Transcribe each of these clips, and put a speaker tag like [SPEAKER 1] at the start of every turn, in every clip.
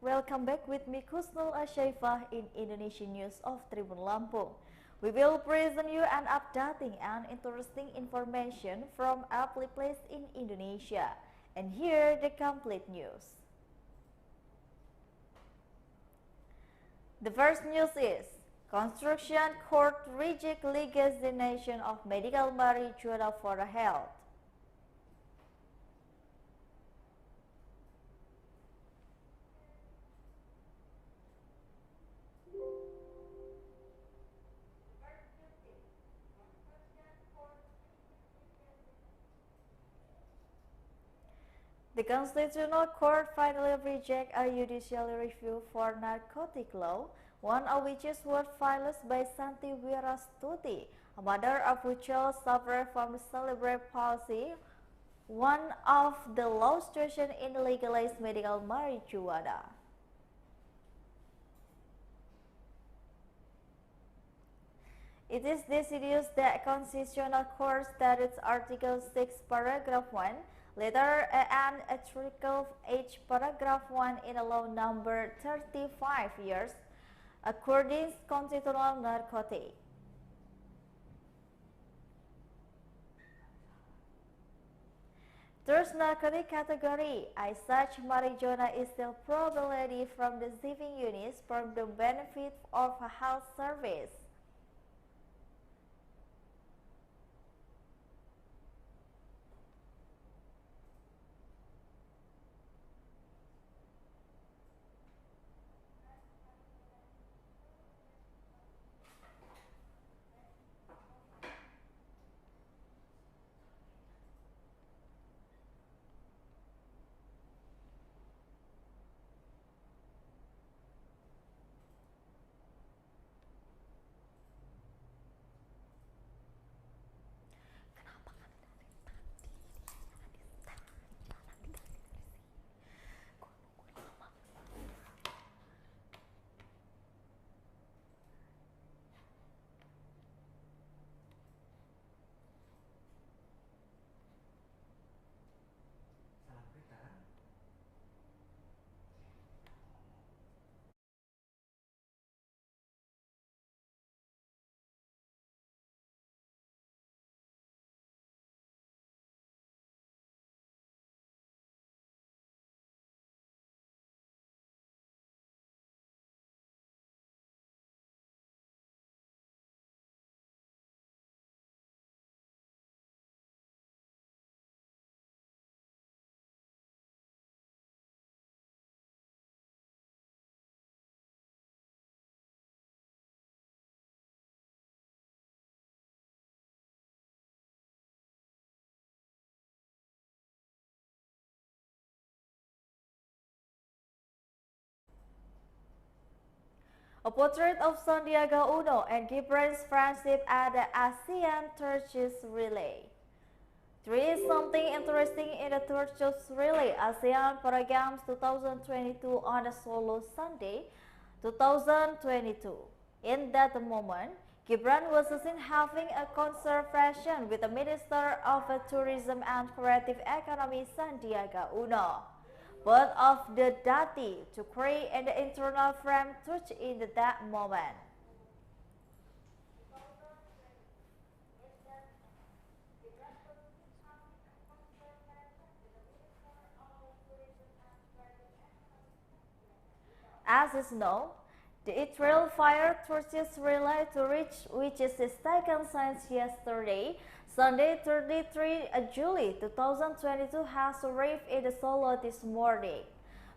[SPEAKER 1] Welcome back with me Kusnul Asyaifah in Indonesian News of Tribun Lampung. We will present you an updating and interesting information from every place in Indonesia. And here the complete news. The first news is Construction Court reject legalization of medical marijuana for health. The Constitutional Court finally rejected a judicial review for narcotic law, one of which was filed by Santi Wirastuti, a mother of who child suffered from cerebral palsy, one of the law situation in legalized medical marijuana. It is deciduous that Constitutional Court states Article 6, Paragraph 1, letter A and Article H, Paragraph 1 in a law number 35 years, according constitutional narcotic. Third narcotic category, as such, marijuana is still prohibited from deceiving units for the benefit of a health service. A portrait of Sandiaga Uno and Gibran's friendship at the ASEAN Torches Relay. There is something interesting in the Torches Relay ASEAN Para Games 2022 on a Solo Sunday, 2022. In that moment, Gibran was seen having a conversation with the Minister of Tourism and Creative Economy Sandiaga Uno. Both of the Dati to create an internal frame touch in that moment. As is known, the Israel Fire Torches Relay to reach which is taken since yesterday, Sunday 33 July 2022 has arrived in the Solo this morning.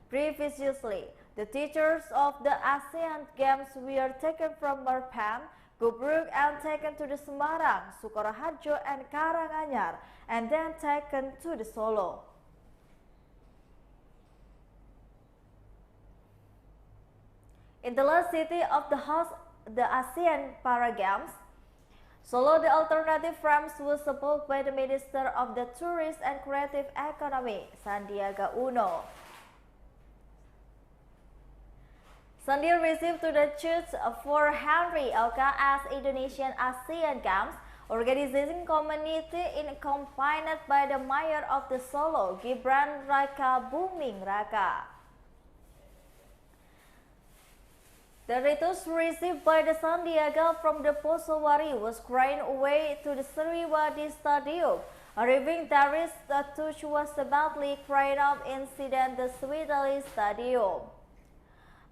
[SPEAKER 1] Previously, the teachers of the ASEAN Games were taken from Marpam, Gubuk and taken to the Semarang, Sukoharjo and Karanganyar and then taken to the Solo. In the last city of the host the ASEAN Para Games, Solo, the alternative frames was supported by the Minister of the Tourism and Creative Economy, Sandiaga Uno. Sandi received to the church for Henry Oka as Indonesian ASEAN Games organizing community accompanied by the mayor of the Solo, Gibran Raka Buming Raka. The ritus received by the Sandiaga from the Posowari was carried away to the Sriwadi Stadium. Arriving there, the touch was badly carried out incident the Sriwadi Stadium.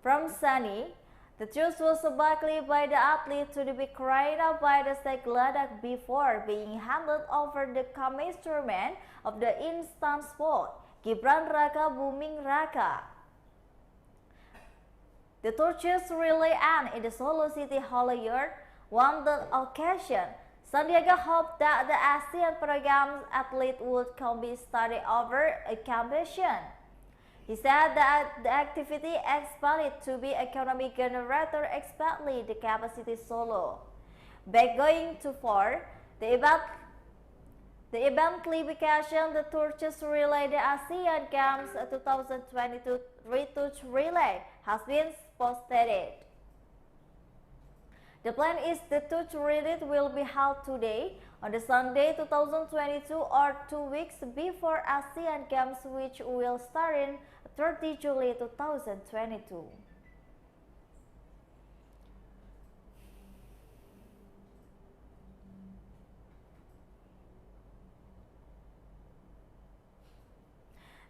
[SPEAKER 1] From Sani, the touch was badly by the athlete to be carried out by the Segladak before being handed over the commissioner of the instant sport, Gibran Raka Buming Raka. The torches relay end in the Solo City Hall Yard. On the occasion, Sandiaga hoped that the Asian Games athlete would be studied over a competition. He said that the activity expected to be economic generator, especially the capacity Solo. By going too far, the event classification, the torches relay, the Asian Games 2022 Retouch Relay has been posted. The plan is the touch relay will be held today on the Sunday 2022 or 2 weeks before Asian Games, which will start in 30 July 2022.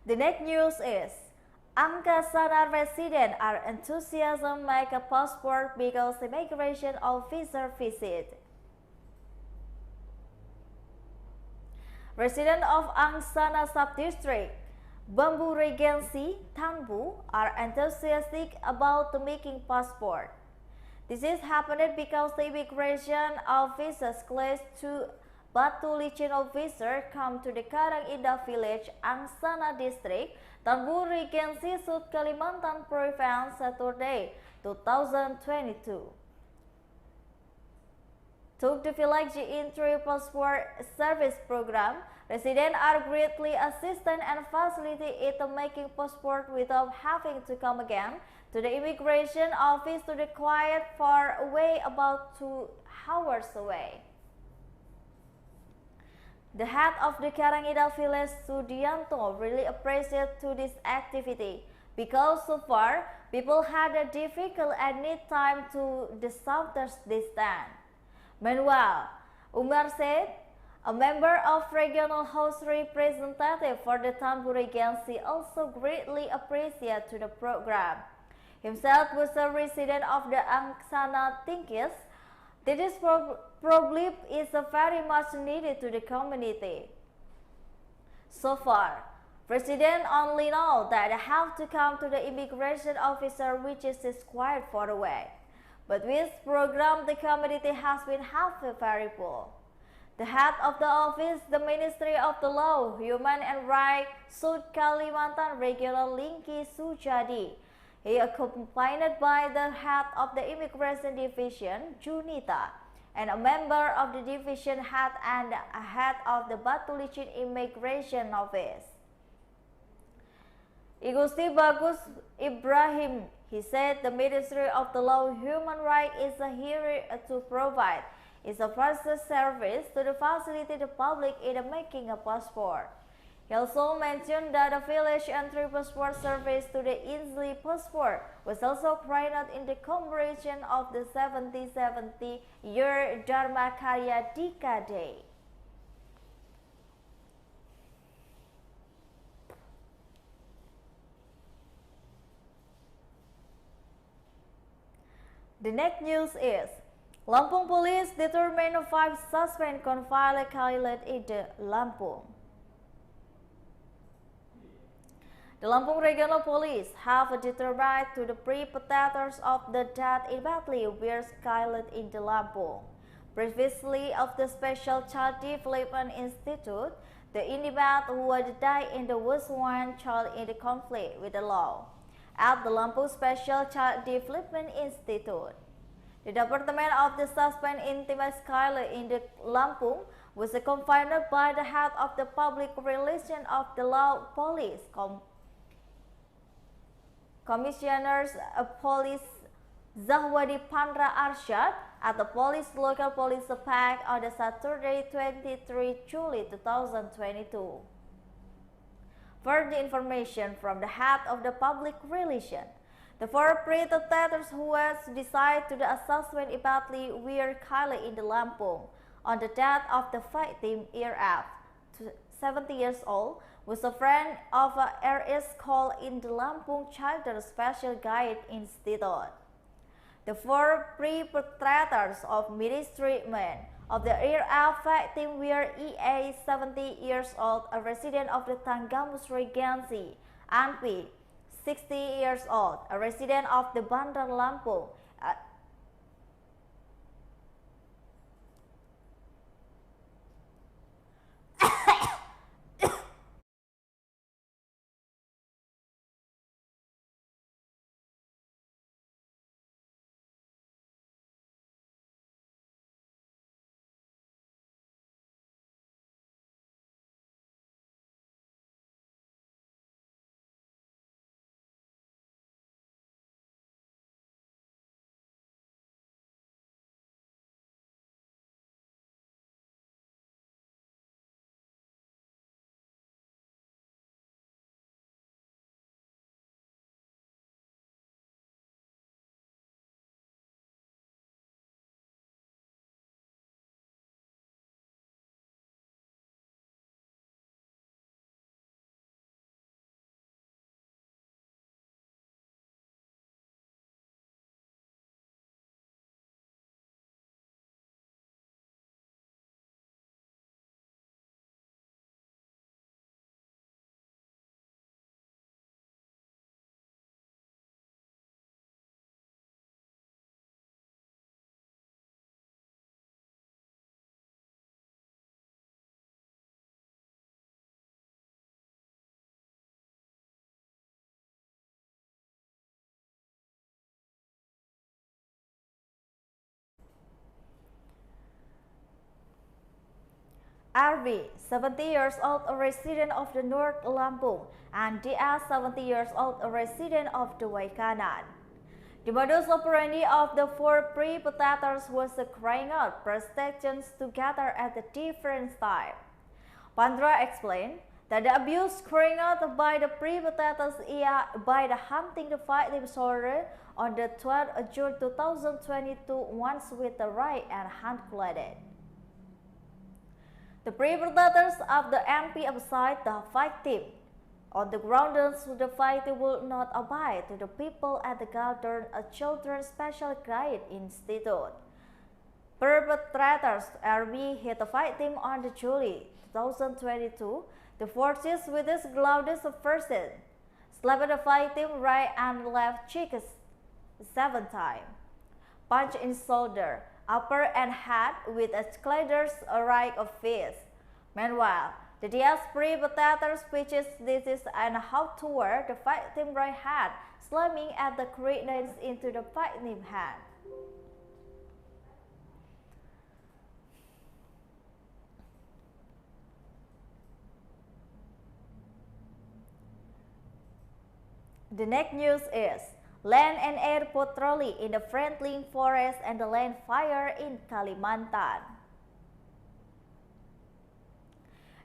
[SPEAKER 1] The next news is Angkasana residents are enthusiastic make a passport because immigration officer visit. Residents of Angsana Subdistrict, Bambu Regency, Tanbu are enthusiastic about making passport. This is happening because the immigration officers class to Batu Licin officer come to the Karang Indah village, Angsana district, Tanbu Regency, South Kalimantan Province, Saturday, 2022. Took the village into passport service program, residents are greatly assisted and facilitated in making passport without having to come again to the immigration office to the quiet far away about 2 hours away. The head of the Karang Indah village, Sudianto, really appreciated to this activity because so far people had a difficult and need time to the southern distance. Meanwhile, Umar said, a member of regional house representative for the Tanbu Regency, also greatly appreciated to the program. Himself was a resident of the Angsana Tingkis. This problem is very much needed to the community. So far, residents only know that they have to come to the immigration officer, which is quite far away. But with this program, the community has been very full. The head of the office, the Ministry of the Law, Human and Rights, South Kalimantan Regional Linki Sujadi, he accompanied by the head of the Immigration Division, Junita, and a member of the division head and a head of the Batu Licin Immigration Office. Igusti Bagus Ibrahim, he said the Ministry of the Law, Human Rights is here to provide is a first service to the facilitate the public in making a passport. He also mentioned that the village entry passport service to the Insli passport was also carried out in the commemoration of the 70-year Dharmakarya Dika Day. The next news is Lampung Police determined 5 suspect confined Kailat in Lampung. The Lampung Regional Police have determined to the perpetrators of the death in Batli Bears Kailat in Lampung. Previously of the Special Child Development Institute, the inmate who had died in the was one child in the conflict with the law at the Lampung Special Child Development Institute. The department of the suspect intimate Kailat in the Lampung was confined by the head of the public relations of the law police commissioners of police Zahwadi Pandra Arshad at the local police pack on the Saturday 23 July 2022. Further information from the head of the public relations. The four predators who was decided to the assessment immediately were killed in the Lampung. On the death of the victim, Iraf, 70 years old, was a friend of RS called in the Lampung Children's Special Guide Institute. The four perpetrators of mistreatment of the Iraf victim were EA, 70 years old, a resident of the Tanggamus Regency, Ampi, 60 years old, a resident of the Bandar Lampung, RB, 70 years old, a resident of the North Lampung, and DA, 70 years old, a resident of the Waikanan. The modus operandi of the four perpetrators was carrying out prostitutions together at a different time. Pandra explained that the abuse carried out by the perpetrators by the hunting the victim shoulder on the 12th of June 2022 once with the right and hand-glided. The perpetrators of the MP upside the victim on the grounds the victim will not abide to the people at the Garden a Children's Special Guide Institute. Perpetrators RB hit the victim on the July 2022. The forces with his loudest person slapped the victim right and left cheek 7 times, punch in shoulder, upper and head with a cleader's right of fist. Meanwhile, the DS perpetrator speeches this is and how to wear the victim right hand, slamming at the grenades into the victim hand. The next news is land and air patrolling in the Friendly Forest and the land fire in Kalimantan.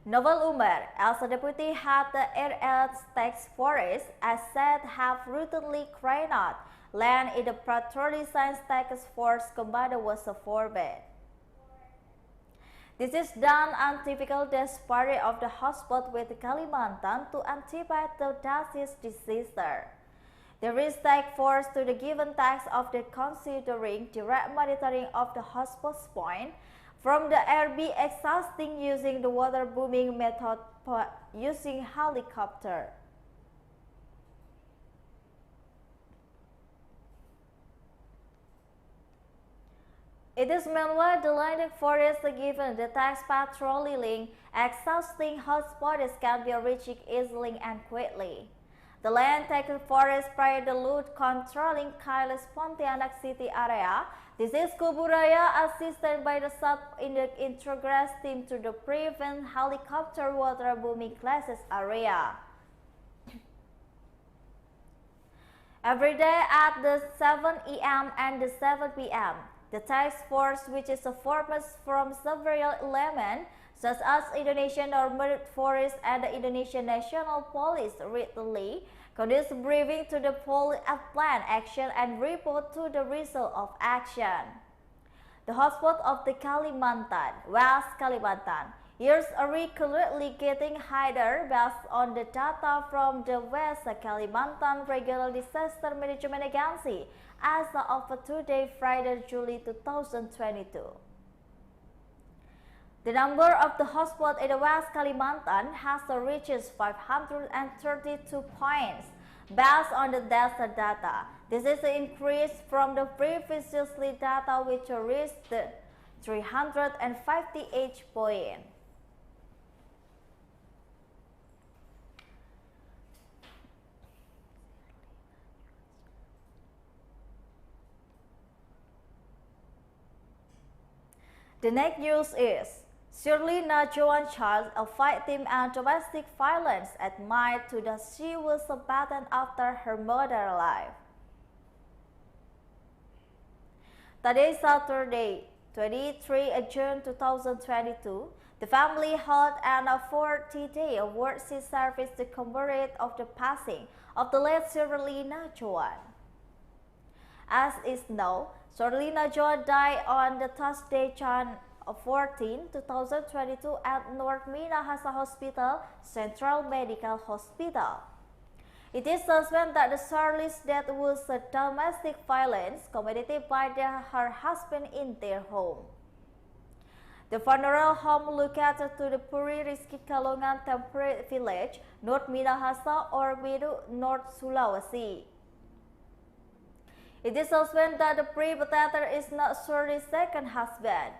[SPEAKER 1] Novel Umar, as a deputy head the Air Task Force, as said have routinely carried out land in the Patrolling Science Task Force Commando was forbid. This is done untypical desperate of the hotspot with Kalimantan to anticipate the audacious disaster. The risk take force to the given task of the considering direct monitoring of the hotspot point from the RB exhausting using the water booming method using helicopter. It is meanwhile the landing forest given the task patrolling exhausting hotspots can be reached easily and quickly. The land taken forest prior the loot controlling Kailas Pontianak City area. This is Kuburaya assisted by the sub in the introgress team to the prevent helicopter water booming classes area. Every day at the 7 AM and the 7 PM, the task force, which is formed from several elements such as Indonesian Armed Forces and the Indonesian National Police, recently conducts briefing to the police at plan action and report to the result of action. The hotspot of the Kalimantan, West Kalimantan, is currently getting higher based on the data from the West Kalimantan Regional Disaster Management Agency as of today, Friday, July 2022. The number of the hotspots in the West Kalimantan has reached 532 points based on the data. This is an increase from the previous data which reached 358 points. The next news is Shirley Najwan charged of victim and domestic violence admitted to that she was abandoned after her mother left. Today, Saturday, 23 June 2022, the family held an 40-day worship service to commemorate of the passing of the late Shirley Najwan. As is known, Shirley Najwan died on the Thursday, June 14, 2022 at North Minahasa Hospital, Central Medical Hospital. It is suspected that the Shirley's death was a domestic violence committed by her husband in their home. The funeral home located to the Puri Rizki Kalongan Temperate Village, North Minahasa or Medu, North Sulawesi. It is suspected that the perpetrator is not Shirley's second husband.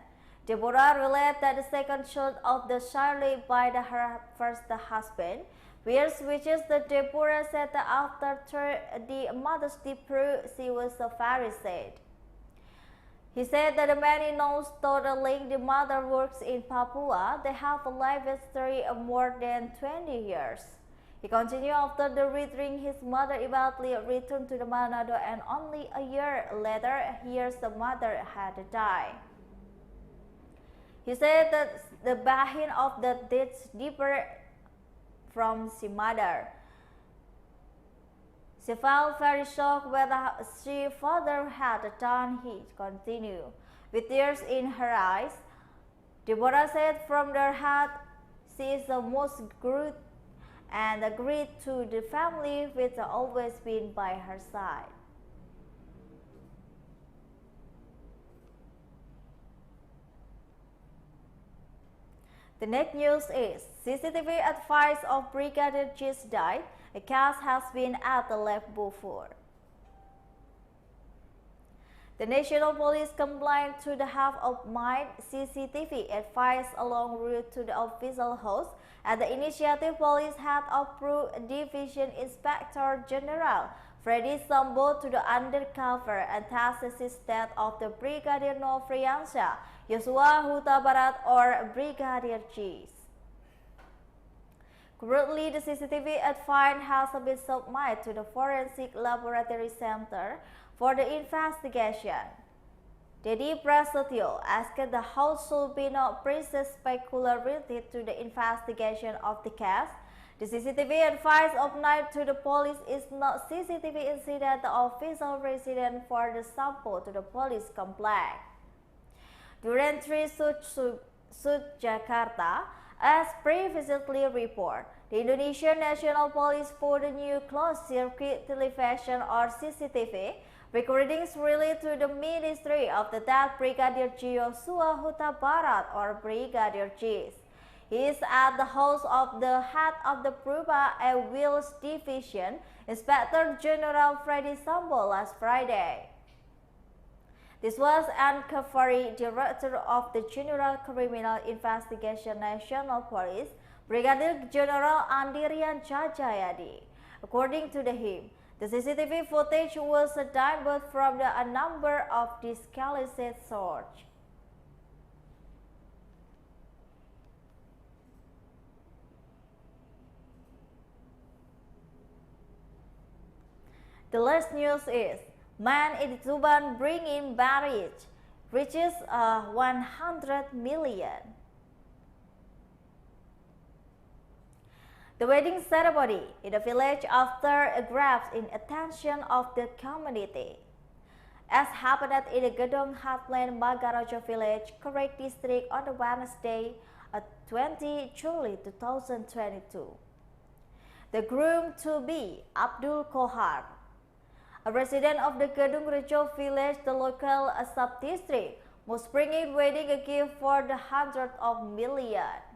[SPEAKER 1] Deborah related that the second child of the Shirley by her first husband, which is the Deborah said that after the mother's death, she was very sad. He said that the many knows totaling the mother works in Papua. They have a life history of more than 20 years. He continued after the returning his mother immediately returned to the Manado and only a year later hears the mother had died. He said that the pain of the death differed from his mother. She felt very shocked when her father had done. He continued. With tears in her eyes, Deborah said from their heart, she is the most good and agreed to the family which always been by her side. The next news is CCTV advice of Brigadier G's died. A case has been at the lab before. The National Police complained to the half of mind CCTV advice along route to the official host at the initiative police had approved Division Inspector General Freddy Sambo to the undercover and task assistant of the Brigadier Nofriansah Yosua Huta Barat or Brigadier G. Currently, the CCTV advice has been submitted to the Forensic Laboratory Center for the investigation. Dedi Prasetyo asked the House should be not process speculated to the investigation of the case. The CCTV advice of night to the police is not CCTV incident the official resident for the sample to the police complex. During 3 Sud Jakarta, as previously reported, the Indonesian National Police for the new closed-circuit television or CCTV recordings related to the Ministry of the dead Brigadier Yosua Huta Barat or Brigadier G. He is at the house of the head of the Pruba and Wills Division, Inspector General Freddy Sambo last Friday. This was Uncovery Director of the General Criminal Investigation National Police, Brigadier General Andirian Jajayadi. According to him, the CCTV footage was downloaded from a number of disclosed sources. The last news is, man in Tuban bring in marriage, reaches 100 million. The wedding ceremony in the village after grabs in attention of the community. As happened in the Gedong Heartland Magarojo village, Korek district on the Wednesday, 20 July 2022. The groom-to-be, Abdul Kohar, a resident of the Gedung Rejo village, the local sub-district, was bringing wedding a gift for the hundreds of millions.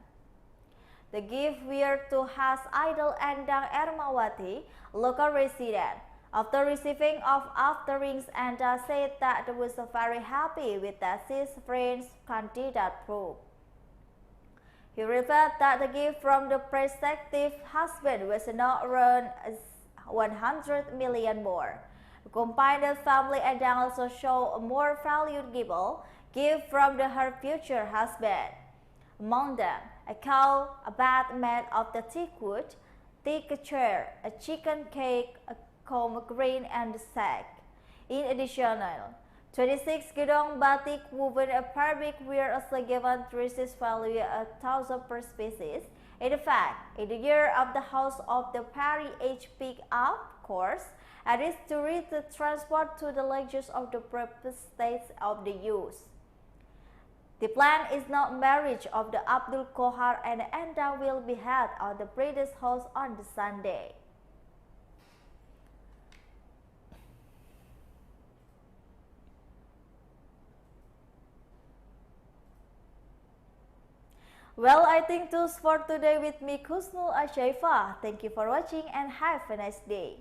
[SPEAKER 1] The gift were to Has idol Endang Ermawati, local resident. After receiving of offerings, Enda said that he was very happy with that his friend's candidate proved. He revealed that the gift from the prospective husband was not around 100 million more. The combined family Endang also showed a more valuable gift from her future husband. Among them, a cow, a bed made of the teak wood, teak chair, a chicken cake, a comb green, and a sack. In addition, 26 Gedong batik woven fabric were also given resist value 1,000 per species. In fact, in the year of the house of the Perry H pick up course, and is to read the transport to the lectures of the purpose states of the use. The plan is not marriage of the Abdul Kohar and Enda will be held on the bride's house on the Sunday. Well, I think that's for today with me, Kusnul Ashaifa. Thank you for watching and have a nice day.